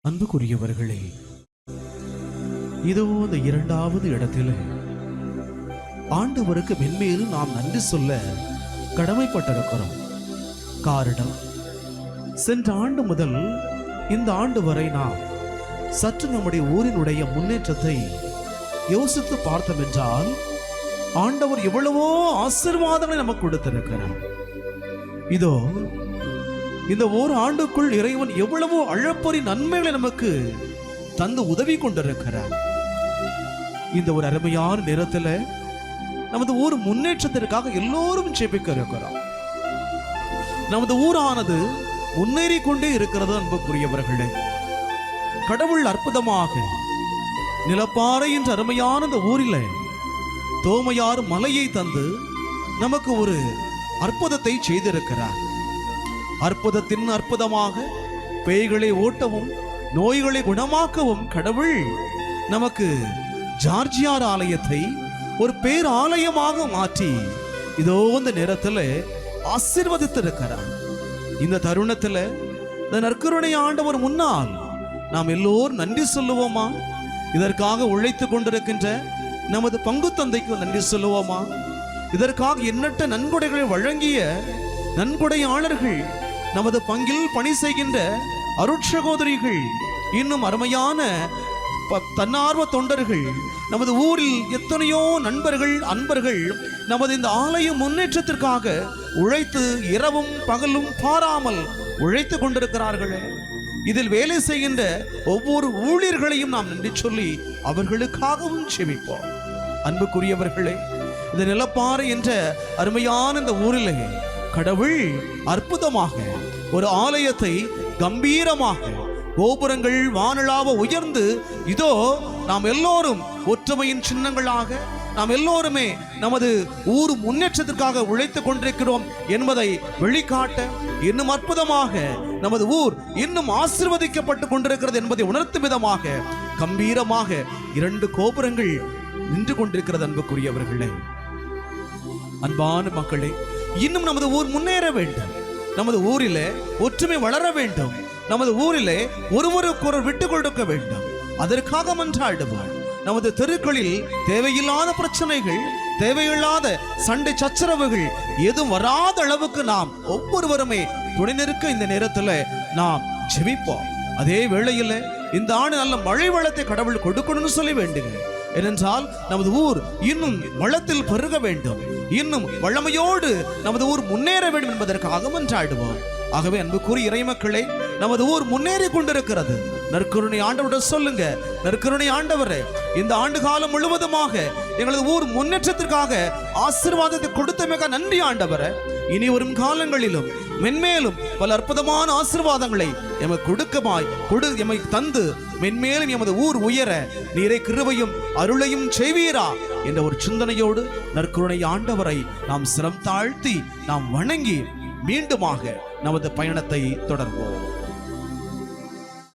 அன்புக்குரியவர்களே, இதோ இந்த இரண்டாவது இடத்தில் ஆண்டவருக்கு மென்மேலும் நாம் நன்றி சொல்ல கடமைப்பட்டிருக்கிறோம். காரணம், சென்ற ஆண்டு முதல் இந்த ஆண்டு வரை நாம் சற்று நம்முடைய ஊரினுடைய முன்னேற்றத்தை யோசித்து பார்த்தோம் என்றால், ஆண்டவர் எவ்வளவோ ஆசீர்வாதங்களை நமக்கு கொடுத்திருக்கிறார். இதோ இந்த ஒரு ஆண்டுக்குள் இறைவன் எவ்வளவோ அழப்பறி நன்மைகளை நமக்கு தந்து உதவி கொண்டிருக்கிறார். இந்த ஒரு அருமையான நேரத்தில் நமது ஊர் முன்னேற்றத்திற்காக எல்லோரும் ஜெபிக்க இருக்கிறோம். நமது ஊரானது முன்னேறி கொண்டே இருக்கிறது. அன்புக்குரியவர்களே, கடவுள் அற்புதமாக நிலப்பாறை என்ற அருமையான இந்த ஊரில் தோமையார் மலையை தந்து நமக்கு ஒரு அற்புதத்தை செய்திருக்கிறார். அற்புதத்தின் அற்புதமாக பேய்களை ஓட்டவும் நோய்களை குணமாக்கவும் கடவுள் நமக்கு ஜார்ஜியார் ஆலயத்தை ஒரு பேர் ஆலயமாக மாற்றி இதோ இந்த நேரத்தில் ஆசீர்வதித்திருக்கிறார். இந்த தருணத்தில் இந்த நற்கருணை ஆண்டவர் முன்னால் நாம் எல்லோரும் நன்றி சொல்லுவோமா? இதற்காக உழைத்து கொண்டிருக்கின்ற நமது பங்கு தந்தைக்கு நன்றி சொல்லுவோமா? இதற்காக எண்ணற்ற நன்கொடைகளை வழங்கிய நன்கொடையாளர்கள், நமது பங்கில் பணி செய்கின்ற அருட்சகோதரிகள், இன்னும் அருமையான தன்னார்வ தொண்டர்கள், நமது ஊரில் எத்தனையோ நண்பர்கள் அன்பர்கள் நமது இந்த ஆலய முன்னேற்றத்திற்காக உழைத்து இரவும் பகலும் பாராமல் உழைத்து கொண்டிருக்கிறார்களே, இதில் வேலை செய்கின்ற ஒவ்வொரு ஊழியர்களையும் நாம் நன்றி சொல்லி அவர்களுக்காகவும் செபிப்போம். அன்புக்குரியவர்களே, இந்த நிலப்பாறை என்ற அருமையான இந்த ஊரிலே கடவுள் அற்புதமாக ஒரு ஆலயத்தை கம்பீரமாக கோபுரங்கள் வானளாவ உயர்ந்து இதோ நாம் எல்லோரும் ஒற்றுமையின் சின்னங்களாக நாம் எல்லோருமே நமது ஊர் முன்னேற்றத்திற்காக உழைத்துக் கொண்டிருக்கிறோம் என்பதை வெளிக்காட்ட, இன்னும் அற்புதமாக நமது ஊர் இன்னும் ஆசீர்வதிக்கப்பட்டு கொண்டிருக்கிறது என்பதை உணர்த்தும் விதமாக கம்பீரமாக 2 கோபுரங்கள் நின்று கொண்டிருக்கிறது. அன்புக்குரியவர்களே, அன்பான மக்களே, இன்னும் நமது ஊர் முன்னேற வேண்டும். நமது ஊரிலே ஒற்றுமை வளர வேண்டும். நமது ஊரிலே ஒருவருக்கொருவர் விட்டு கொடுக்க வேண்டும். அதற்காக மன்றாடுவோம். நமது தெருக்களில் தேவையில்லாத பிரச்சனைகள், தேவையில்லாத சண்டை சச்சரவுகள் எதுவும் வராத அளவுக்கு நாம் ஒவ்வொருவருமே துணை நிற்க இந்த நேரத்தில் நாம் ஜெபிப்போம். அதே வேளையில் இந்த ஆண்டு நல்ல மழை வளத்தை கடவுள் கொடுக்கணும்னு சொல்லி வேண்டுங்க. ஏனென்றால் நமது ஊர் இன்னும் வளத்தில் பெருக வேண்டும், இன்னும் வளமையோடு நமது ஊர் முன்னேற வேண்டும் என்பதற்காக மன்றாடுவோம். ஆகவே அன்புக்குரிய இறைமக்களே, நமது ஊர் முன்னேறி கொண்டிருக்கிறது. நற்கருணை ஆண்டவரிடம் சொல்லுங்க, நற்கருணை ஆண்டவரே, இந்த ஆண்டு காலம் முழுவதுமாக எங்களது ஊர் முன்னேற்றத்திற்காக ஆசீர்வாதத்தை கொடுத்த மிக நன்றி ஆண்டவரே. இனி வரும் காலங்களிலும் மென்மேலும் பல அற்புதமான ஆசீர்வாதங்களை எமக்கு எமை தந்து மென்மேலும் எமது ஊர் உயர நீரை கிருபையும் அருளையும் செய்வீரா என்ற ஒரு சிந்தனையோடு நற்கருணை ஆண்டவரை நாம் சிரம் தாழ்த்தி நாம் வணங்கி மீண்டுமாக நமது பயணத்தை தொடர்வோம்.